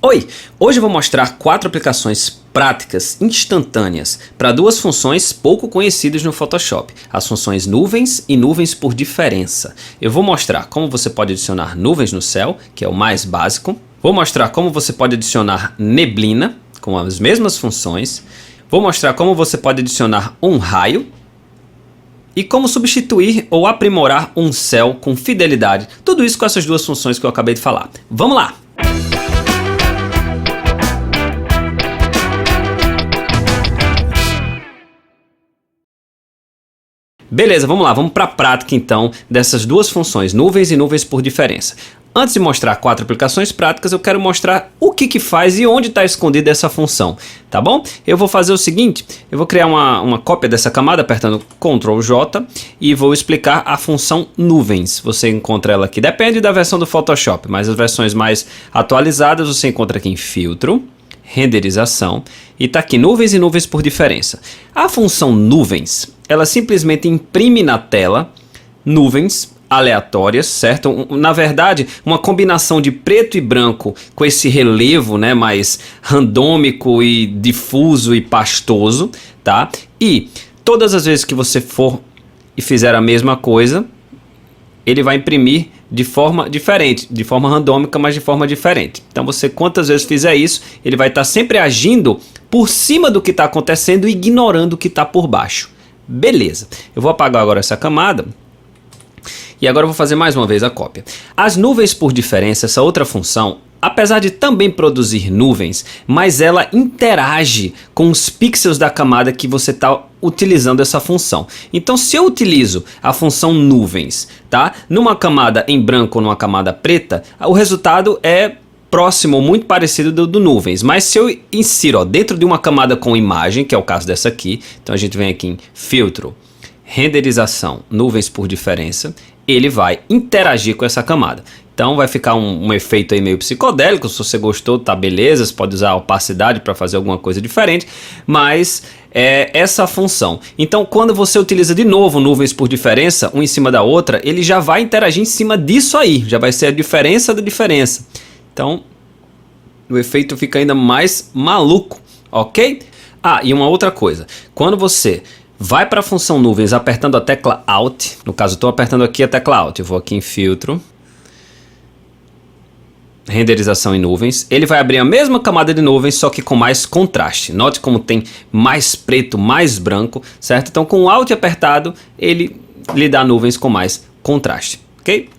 Oi! Hoje eu vou mostrar 4 aplicações práticas instantâneas para duas funções pouco conhecidas no Photoshop, as funções nuvens e nuvens por diferença. Eu vou mostrar como você pode adicionar nuvens no céu, que é o mais básico. Vou mostrar como você pode adicionar neblina com as mesmas funções. Vou mostrar como você pode adicionar um raio e como substituir ou aprimorar um céu com fidelidade. Tudo isso com essas duas funções que eu acabei de falar. Vamos lá! Beleza, vamos lá, vamos para a prática então dessas duas funções, nuvens e nuvens por diferença. Antes de mostrar 4 aplicações práticas, eu quero mostrar o que faz e onde está escondida essa função, tá bom? Eu vou fazer o seguinte, eu vou criar uma cópia dessa camada apertando Ctrl J e vou explicar a função nuvens. Você encontra ela aqui, depende da versão do Photoshop, mas as versões mais atualizadas você encontra aqui em Filtro, Renderização e está aqui nuvens e nuvens por diferença. A função nuvens, ela simplesmente imprime na tela nuvens aleatórias, certo? Na verdade, uma combinação de preto e branco com esse relevo, né, mais randômico e difuso e pastoso, tá? E todas as vezes que você for e fizer a mesma coisa, ele vai imprimir de forma diferente, de forma randômica, mas de forma diferente. Então você, quantas vezes fizer isso, ele vai estar sempre agindo por cima do que está acontecendo e ignorando o que está por baixo. Beleza, eu vou apagar agora essa camada e agora eu vou fazer mais uma vez a cópia. As nuvens por diferença, essa outra função, apesar de também produzir nuvens, mas ela interage com os pixels da camada que você está utilizando essa função. Então se eu utilizo a função nuvens, tá, numa camada em branco ou numa camada preta, o resultado é próximo, muito parecido do nuvens, mas se eu insiro dentro de uma camada com imagem, que é o caso dessa aqui, então a gente vem aqui em Filtro, Renderização, Nuvens por Diferença, ele vai interagir com essa camada. Então vai ficar um efeito aí meio psicodélico, se você gostou, tá beleza, você pode usar a opacidade para fazer alguma coisa diferente, mas é essa a função. Então quando você utiliza de novo nuvens por diferença, uma em cima da outra, ele já vai interagir em cima disso aí, já vai ser a diferença da diferença. Então, o efeito fica ainda mais maluco, ok? Ah, e uma outra coisa. Quando você vai para a função nuvens apertando a tecla Alt, no caso estou apertando aqui a tecla Alt, eu vou aqui em Filtro, Renderização em nuvens, ele vai abrir a mesma camada de nuvens, só que com mais contraste. Note como tem mais preto, mais branco, certo? Então com o Alt apertado, ele lhe dá nuvens com mais contraste, ok?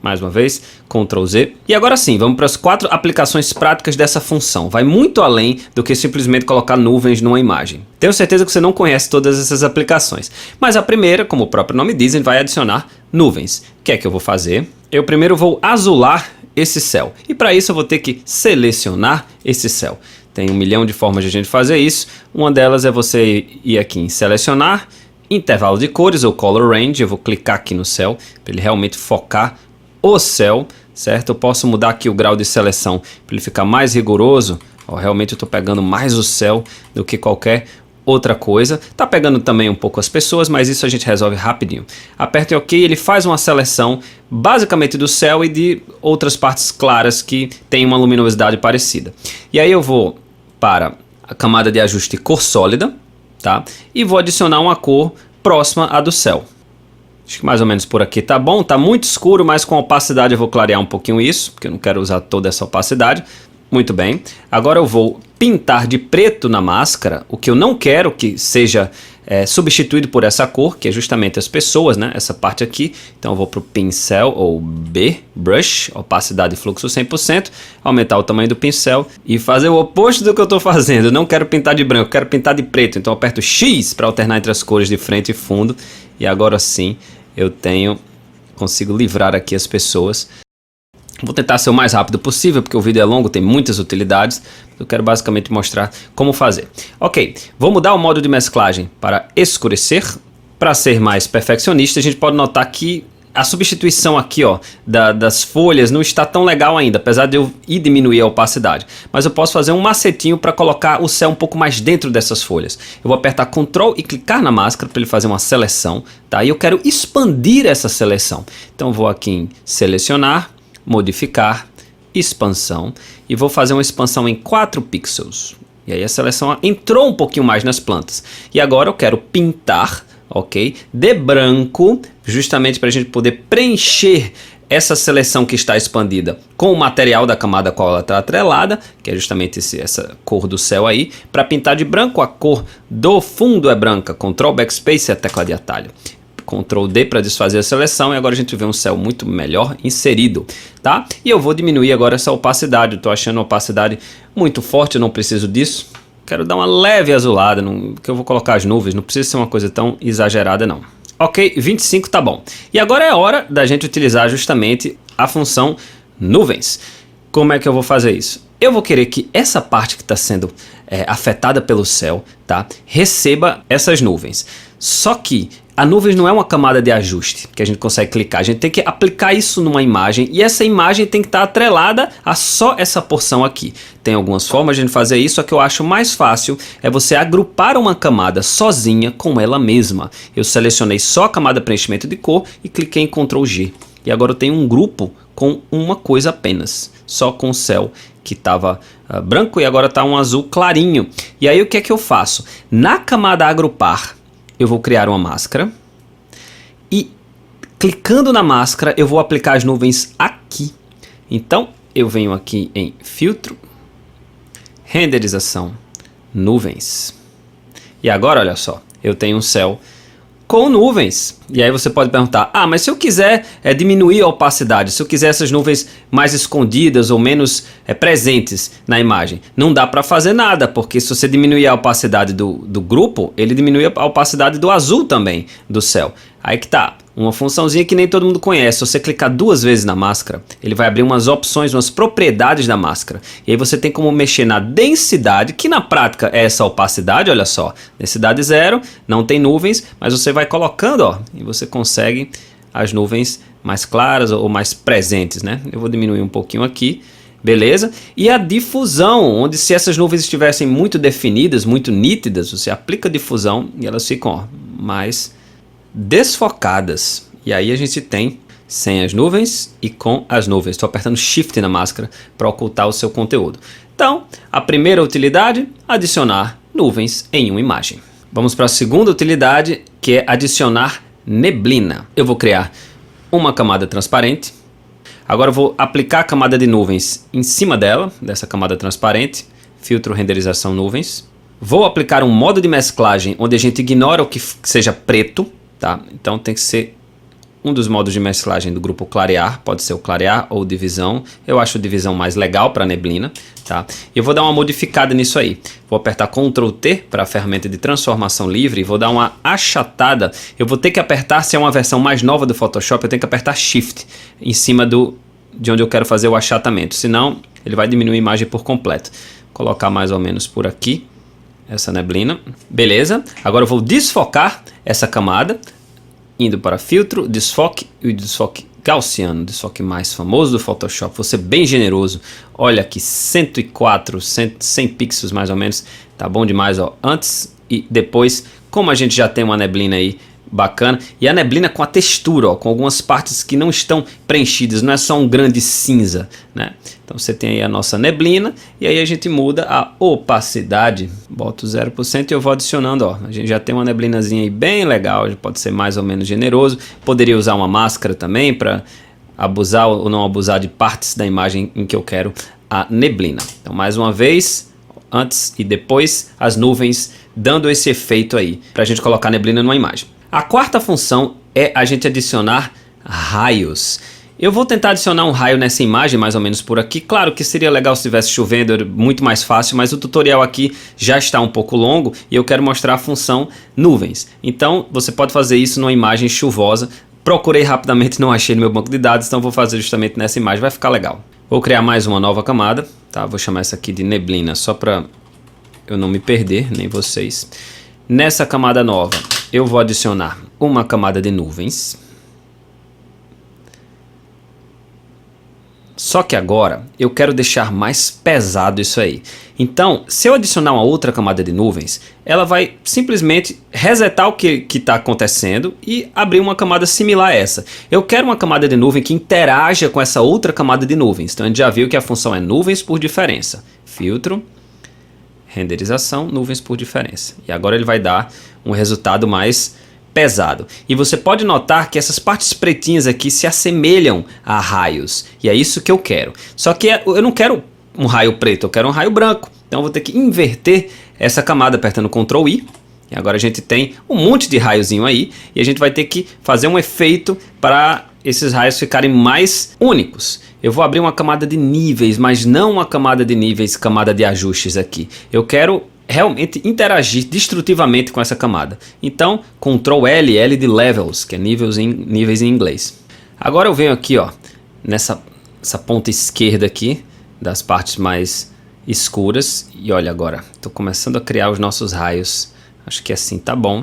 Mais uma vez, Ctrl Z. E agora sim, vamos para as 4 aplicações práticas dessa função. Vai muito além do que simplesmente colocar nuvens numa imagem. Tenho certeza que você não conhece todas essas aplicações. Mas a primeira, como o próprio nome diz, ele vai adicionar nuvens. O que é que eu vou fazer? Eu primeiro vou azular esse céu. E para isso eu vou ter que selecionar esse céu. Tem 1 milhão de formas de a gente fazer isso. Uma delas é você ir aqui em Selecionar, Intervalo de cores ou Color Range. Eu vou clicar aqui no céu para ele realmente focar o céu, certo? Eu posso mudar aqui o grau de seleção para ele ficar mais rigoroso. Ó, realmente eu estou pegando mais o céu do que qualquer outra coisa. Tá pegando também um pouco as pessoas, mas isso a gente resolve rapidinho. Aperte OK, ele faz uma seleção basicamente do céu e de outras partes claras que tem uma luminosidade parecida. E aí eu vou para a camada de ajuste cor sólida, tá? E vou adicionar uma cor próxima à do céu. Acho que mais ou menos por aqui tá bom, tá muito escuro, mas com opacidade eu vou clarear um pouquinho isso, porque eu não quero usar toda essa opacidade. Muito bem, agora eu vou pintar de preto na máscara, o que eu não quero que seja substituído por essa cor, que é justamente as pessoas, né? Essa parte aqui. Então eu vou para o pincel, ou B, Brush, opacidade e fluxo 100%, aumentar o tamanho do pincel e fazer o oposto do que eu estou fazendo. Eu não quero pintar de branco, eu quero pintar de preto, então eu aperto X para alternar entre as cores de frente e fundo, e agora sim eu consigo livrar aqui as pessoas. Vou tentar ser o mais rápido possível, porque o vídeo é longo, tem muitas utilidades. Eu quero basicamente mostrar como fazer. Ok, vou mudar o modo de mesclagem para escurecer. Para ser mais perfeccionista, a gente pode notar que a substituição aqui, ó, das folhas não está tão legal ainda, apesar de eu ir diminuir a opacidade. Mas eu posso fazer um macetinho para colocar o céu um pouco mais dentro dessas folhas. Eu vou apertar Ctrl e clicar na máscara para ele fazer uma seleção, tá? E eu quero expandir essa seleção. Então eu vou aqui em Selecionar, Modificar, expansão e vou fazer uma expansão em 4 pixels. E aí a seleção entrou um pouquinho mais nas plantas. E agora eu quero pintar, ok, de branco, justamente para a gente poder preencher essa seleção que está expandida com o material da camada a qual ela está atrelada, que é justamente essa cor do céu aí. Para pintar de branco, a cor do fundo é branca. Ctrl Backspace é a tecla de atalho. Ctrl D para desfazer a seleção e agora a gente vê um céu muito melhor inserido, tá? E eu vou diminuir agora essa opacidade. Eu tô achando a opacidade muito forte, eu não preciso disso. Quero dar uma leve azulada, que eu vou colocar as nuvens, não precisa ser uma coisa tão exagerada não. Ok, 25 tá bom. E agora é hora da gente utilizar justamente a função nuvens. Como é que eu vou fazer isso? Eu vou querer que essa parte que está sendo afetada pelo céu, tá, receba essas nuvens. Só que a nuvem não é uma camada de ajuste que a gente consegue clicar. A gente tem que aplicar isso numa imagem e essa imagem tem que estar atrelada a só essa porção aqui. Tem algumas formas de a gente fazer isso, só que eu acho mais fácil é você agrupar uma camada sozinha com ela mesma. Eu selecionei só a camada preenchimento de cor e cliquei em Ctrl G. E agora eu tenho um grupo com uma coisa apenas, só com o céu que estava branco e agora está um azul clarinho. E aí o que é que eu faço? Na camada agrupar, eu vou criar uma máscara e clicando na máscara eu vou aplicar as nuvens aqui. Então eu venho aqui em filtro, renderização, nuvens. E agora olha só, eu tenho um céu com nuvens. E aí você pode perguntar, mas se eu quiser diminuir a opacidade, se eu quiser essas nuvens mais escondidas ou menos presentes na imagem, não dá para fazer nada, porque se você diminuir a opacidade do grupo, ele diminui a opacidade do azul também, do céu. Aí que tá, uma funçãozinha que nem todo mundo conhece. Se você clicar 2 vezes na máscara, ele vai abrir umas opções, umas propriedades da máscara. E aí você tem como mexer na densidade, que na prática é essa opacidade, olha só. Densidade 0, não tem nuvens, mas você vai colocando, ó, e você consegue as nuvens mais claras ou mais presentes, né? Eu vou diminuir um pouquinho aqui. Beleza? E a difusão, onde se essas nuvens estivessem muito definidas, muito nítidas, você aplica difusão e elas ficam, ó, mais desfocadas. E aí a gente tem sem as nuvens e com as nuvens. Estou apertando Shift na máscara para ocultar o seu conteúdo. Então, a primeira utilidade, adicionar nuvens em uma imagem. Vamos para a segunda utilidade, que é adicionar neblina. Eu vou criar uma camada transparente. Agora eu vou aplicar a camada de nuvens em cima dela, dessa camada transparente. Filtro, renderização, nuvens. Vou aplicar um modo de mesclagem onde a gente ignora o que seja preto. Tá? Então tem que ser um dos modos de mesclagem do grupo clarear, pode ser o clarear ou divisão. Eu acho divisão mais legal para neblina, tá? E eu vou dar uma modificada nisso aí. Vou apertar Ctrl T para a ferramenta de transformação livre e vou dar uma achatada. Eu vou ter que apertar, se é uma versão mais nova do Photoshop, eu tenho que apertar Shift em cima de onde eu quero fazer o achatamento, senão ele vai diminuir a imagem por completo. Vou colocar mais ou menos por aqui essa neblina. Beleza, agora eu vou desfocar essa camada, indo para filtro, desfoque e o desfoque gaussiano, desfoque mais famoso do Photoshop. Vou ser bem generoso, olha aqui, 104, 100 pixels mais ou menos, tá bom demais, ó. Antes e depois, como a gente já tem uma neblina aí bacana, e a neblina com a textura, ó, com algumas partes que não estão preenchidas, não é só um grande cinza, né? Então você tem aí a nossa neblina e aí a gente muda a opacidade, boto 0% e eu vou adicionando, ó, a gente já tem uma neblinazinha aí bem legal, pode ser mais ou menos generoso, poderia usar uma máscara também para abusar ou não abusar de partes da imagem em que eu quero a neblina. Então mais uma vez, antes e depois as nuvens dando esse efeito aí, para a gente colocar a neblina numa imagem. A quarta função é a gente adicionar raios. Eu vou tentar adicionar um raio nessa imagem, mais ou menos por aqui. Claro que seria legal se estivesse chovendo, era muito mais fácil, mas o tutorial aqui já está um pouco longo e eu quero mostrar a função nuvens. Então, você pode fazer isso numa imagem chuvosa. Procurei rapidamente, não achei no meu banco de dados, então vou fazer justamente nessa imagem, vai ficar legal. Vou criar mais uma nova camada, tá? Vou chamar essa aqui de neblina, só para eu não me perder, nem vocês. Nessa camada nova, eu vou adicionar uma camada de nuvens. Só que agora eu quero deixar mais pesado isso aí. Então, se eu adicionar uma outra camada de nuvens, ela vai simplesmente resetar o que está acontecendo e abrir uma camada similar a essa. Eu quero uma camada de nuvem que interaja com essa outra camada de nuvens. Então a gente já viu que a função é nuvens por diferença. Filtro, renderização, nuvens por diferença. E agora ele vai dar um resultado mais pesado. E você pode notar que essas partes pretinhas aqui se assemelham a raios. E é isso que eu quero. Só que eu não quero um raio preto, eu quero um raio branco. Então eu vou ter que inverter essa camada apertando Ctrl I. E agora a gente tem um monte de raiozinho aí. E a gente vai ter que fazer um efeito para esses raios ficarem mais únicos. Eu vou abrir uma camada de níveis, mas não uma camada de níveis, camada de ajustes aqui. Eu quero realmente interagir destrutivamente com essa camada. Então, Ctrl L, L de Levels, que é níveis em inglês. Agora eu venho aqui, ó, nessa ponta esquerda aqui, das partes mais escuras. E olha agora, estou começando a criar os nossos raios. Acho que assim tá bom.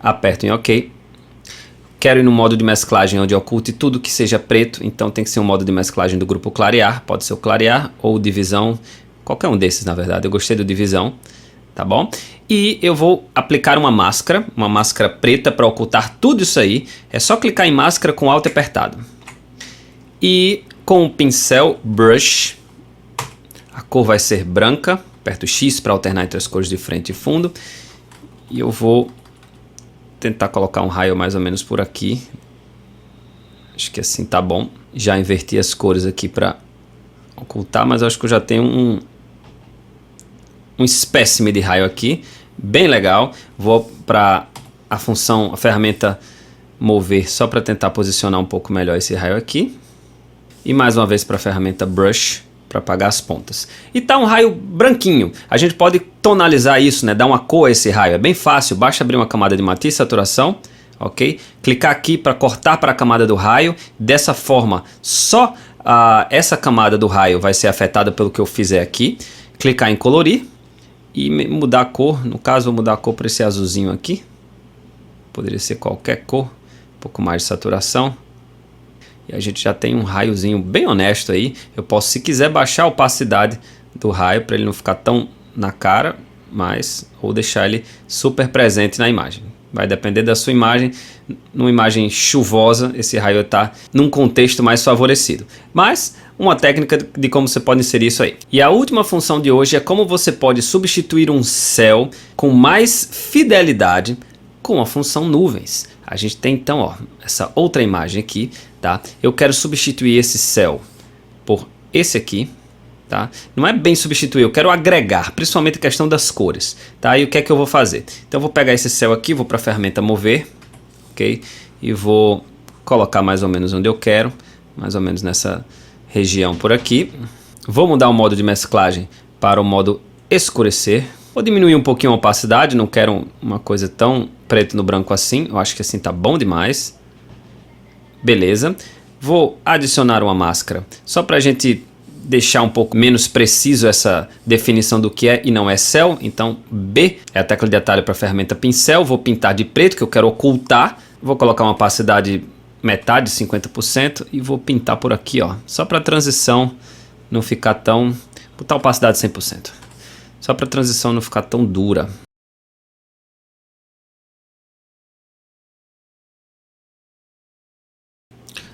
Aperto em OK. Quero ir no modo de mesclagem onde oculte tudo que seja preto. Então tem que ser um modo de mesclagem do grupo clarear. Pode ser o clarear ou divisão. Qualquer um desses, na verdade. Eu gostei do divisão, tá bom? E eu vou aplicar uma máscara preta para ocultar tudo isso aí. É só clicar em máscara com Alt apertado. E com o pincel Brush, a cor vai ser branca. Aperto X para alternar entre as cores de frente e fundo. E eu vou tentar colocar um raio mais ou menos por aqui. Acho que assim tá bom. Já inverti as cores aqui para ocultar, mas acho que eu já tenho um espécime de raio aqui, bem legal. Vou para a ferramenta mover, só para tentar posicionar um pouco melhor esse raio aqui. E mais uma vez para a ferramenta brush, para apagar as pontas. E tá um raio branquinho. A gente pode tonalizar isso, né? Dar uma cor a esse raio. É bem fácil, basta abrir uma camada de matiz e saturação, ok? Clicar aqui para cortar para a camada do raio. Dessa forma, só essa camada do raio vai ser afetada pelo que eu fizer aqui. Clicar em colorir e mudar a cor. No caso, vou mudar a cor para esse azulzinho aqui. Poderia ser qualquer cor. Um pouco mais de saturação. E a gente já tem um raiozinho bem honesto aí. Eu posso, se quiser, baixar a opacidade do raio para ele não ficar tão na cara, ou deixar ele super presente na imagem. Vai depender da sua imagem. Numa imagem chuvosa, esse raio está num contexto mais favorecido. Mas uma técnica de como você pode inserir isso aí. E a última função de hoje é como você pode substituir um céu com mais fidelidade com a função nuvens. A gente tem então, ó, essa outra imagem aqui, tá? Eu quero substituir esse céu por esse aqui, tá? Não é bem substituir, eu quero agregar, principalmente a questão das cores, tá? E o que é que eu vou fazer? Então eu vou pegar esse céu aqui, vou para a ferramenta mover, ok? E vou colocar mais ou menos onde eu quero, mais ou menos nessa região por aqui. Vou mudar o modo de mesclagem para o modo escurecer. Vou diminuir um pouquinho a opacidade, não quero uma coisa tão preto no branco assim. Eu acho que assim tá bom demais. Beleza. Vou adicionar uma máscara, só para a gente deixar um pouco menos preciso essa definição do que é e não é céu. Então B é a tecla de atalho para a ferramenta pincel. Vou pintar de preto, que eu quero ocultar. Vou colocar uma opacidade metade, 50%. E vou pintar por aqui, ó, só para a transição não ficar tão... botar a opacidade 100%. Só para a transição não ficar tão dura.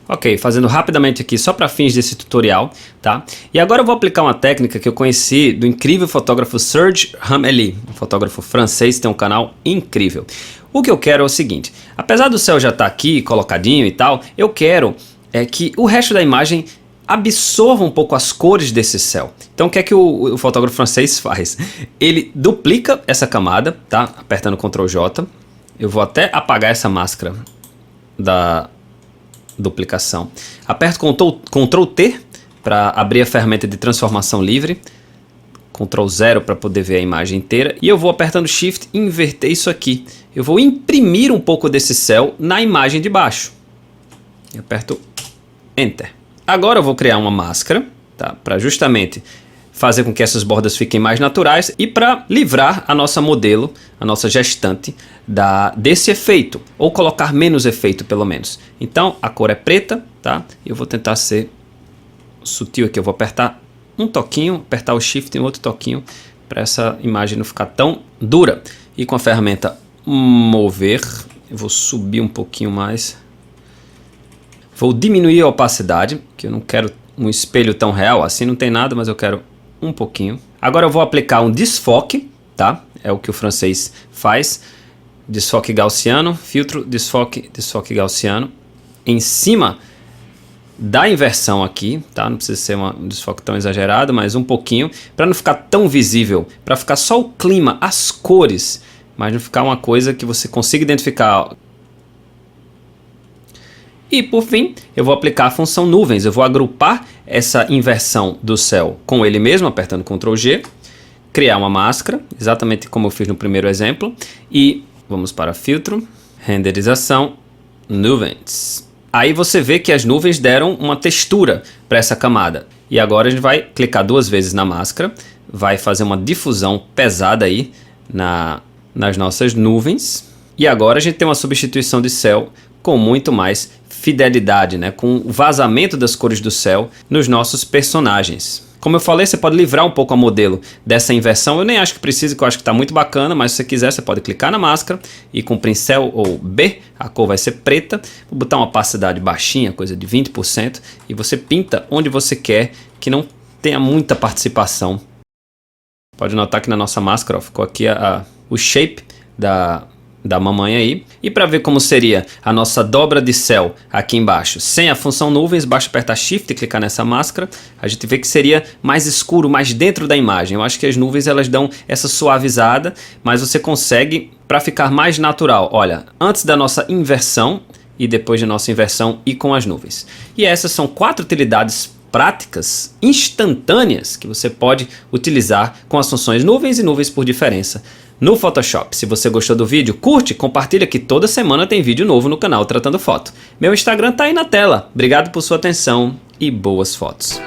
Ok, fazendo rapidamente aqui só para fins desse tutorial, tá? E agora eu vou aplicar uma técnica que eu conheci do incrível fotógrafo Serge Hameli, um fotógrafo francês que tem um canal incrível. O que eu quero é o seguinte, apesar do céu já estar aqui colocadinho e tal, eu quero que o resto da imagem absorva um pouco as cores desse céu. Então o que é que o fotógrafo francês faz? Ele duplica essa camada, tá? Apertando Ctrl J. Eu vou até apagar essa máscara da duplicação. Aperto Ctrl T para abrir a ferramenta de transformação livre. Ctrl 0 para poder ver a imagem inteira. E eu vou apertando Shift e inverter isso aqui. Eu vou imprimir um pouco desse céu na imagem de baixo. E aperto Enter. Agora eu vou criar uma máscara, tá? Para justamente fazer com que essas bordas fiquem mais naturais e para livrar a nossa modelo, a nossa gestante, desse efeito, ou colocar menos efeito pelo menos. Então a cor é preta, tá? Eu vou tentar ser sutil aqui, eu vou apertar um toquinho, apertar o Shift e um outro toquinho para essa imagem não ficar tão dura. E com a ferramenta mover, eu vou subir um pouquinho mais. Vou diminuir a opacidade, que eu não quero um espelho tão real, assim não tem nada, mas eu quero um pouquinho. Agora eu vou aplicar um desfoque, tá? É o que o francês faz. Desfoque gaussiano, filtro, desfoque, desfoque gaussiano. Em cima da inversão aqui, tá? Não precisa ser um desfoque tão exagerado, mas um pouquinho, para não ficar tão visível, para ficar só o clima, as cores, mas não ficar uma coisa que você consiga identificar. E por fim, eu vou aplicar a função nuvens, eu vou agrupar essa inversão do céu com ele mesmo, apertando Ctrl G, criar uma máscara, exatamente como eu fiz no primeiro exemplo, e vamos para filtro, renderização, nuvens. Aí você vê que as nuvens deram uma textura para essa camada. E agora a gente vai clicar 2 vezes na máscara, vai fazer uma difusão pesada aí nas nossas nuvens. E agora a gente tem uma substituição de céu com muito mais fidelidade, né? Com o vazamento das cores do céu nos nossos personagens. Como eu falei, você pode livrar um pouco a modelo dessa inversão. Eu nem acho que precisa, que eu acho que está muito bacana, mas se você quiser, você pode clicar na máscara e com pincel ou B, a cor vai ser preta. Vou botar uma opacidade baixinha, coisa de 20%, e você pinta onde você quer que não tenha muita participação. Pode notar que na nossa máscara, ó, ficou aqui o shape da mamãe aí. E para ver como seria a nossa dobra de céu aqui embaixo, sem a função nuvens, basta apertar Shift e clicar nessa máscara, a gente vê que seria mais escuro, mais dentro da imagem. Eu acho que as nuvens elas dão essa suavizada, mas você consegue para ficar mais natural. Olha, antes da nossa inversão e depois da nossa inversão e com as nuvens. E essas são 4 utilidades práticas, instantâneas, que você pode utilizar com as funções nuvens e nuvens por diferença no Photoshop. Se você gostou do vídeo, curte, compartilha, que toda semana tem vídeo novo no canal Tratando Foto. Meu Instagram tá aí na tela. Obrigado por sua atenção e boas fotos.